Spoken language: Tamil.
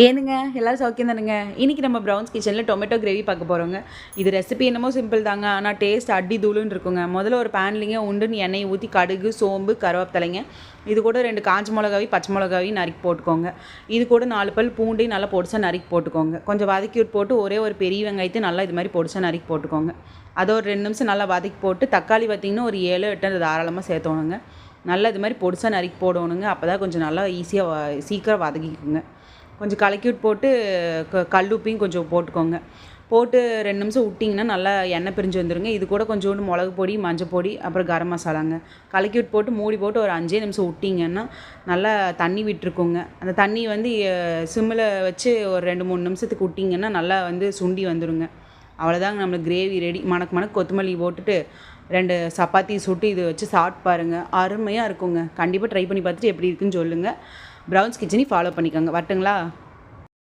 ஏனுங்க எல்லாரும் சௌக்கியம் தானுங்க. இன்றைக்கி நம்ம ப்ரௌன்ஸ் கிச்சனில் டொமேட்டோ கிரேவி பார்க்க போகிறோங்க. இது ரெசிபி என்னமோ சிம்பிள் தாங்க, ஆனால் டேஸ்ட் அடி தூளுன்னு இருக்குங்க. முதல்ல ஒரு பேன்லிங்க உண்டுன்னு எண்ணெயை ஊற்றி கடுகு, சோம்பு, கருவேப்பிலைங்க, இது கூட 2 காஞ்ச மிளகாவி, பச்சை மிளகாவி நறுக்கி போட்டுக்கோங்க. இது கூட 4 பல் பூண்டையும் நல்லா பொடிசா நறுக்கி போட்டுக்கோங்க. கொஞ்சம் வதக்கி விட்டு போட்டு ஒரே ஒரு பெரிய வெங்காயத்தை நல்லா இது மாதிரி பொடிசா நறுக்கி போட்டுக்கோங்க. அதை ஒரு 2 நிமிஷம் நல்லா வதக்கி போட்டு தக்காளி பார்த்திங்கன்னா ஒரு 7 8 தாராளமாக சேர்த்தோணுங்க. நல்லா இது மாதிரி பொடிசா நறுக்கி போடணுங்க. அப்போ தான் கொஞ்சம் நல்லா ஈஸியாக சீக்கிரம் வதக்கிக்குங்க. கொஞ்சம் கலக்கி விட்டு போட்டு கல்லுப்பையும் கொஞ்சம் போட்டுக்கோங்க. போட்டு 2 நிமிஷம் விட்டிங்கன்னா நல்லா எண்ணெய் பிரிஞ்சு வந்துடுங்க. இது கூட கொஞ்சோண்டு மிளகு பொடி, மஞ்சள் பொடி, அப்புறம் கரம் மசாலாங்க கலக்கி விட்டு போட்டு மூடி போட்டு ஒரு 5 நிமிஷம் விட்டிங்கன்னா நல்லா தண்ணி விட்டுருக்குங்க. அந்த தண்ணி வந்து சிம்மில் வச்சு ஒரு 2 3 நிமிஷத்துக்கு விட்டிங்கன்னா நல்லா வந்து சுண்டி வந்துடுங்க. அவ்வளோதாங்க, நம்மளுக்கு கிரேவி ரெடி. மணக்கு கொத்தமல்லி போட்டுட்டு 2 சப்பாத்தி சுட்டு இது வச்சு சாப்பிட்டு பாருங்கள், அருமையாக இருக்குங்க. கண்டிப்பாக ட்ரை பண்ணி பார்த்துட்டு எப்படி இருக்குன்னு சொல்லுங்கள். ப்ரௌன்ஸ் கிச்சனை ஃபாலோ பண்ணிக்கோங்க. வரட்டுங்களா?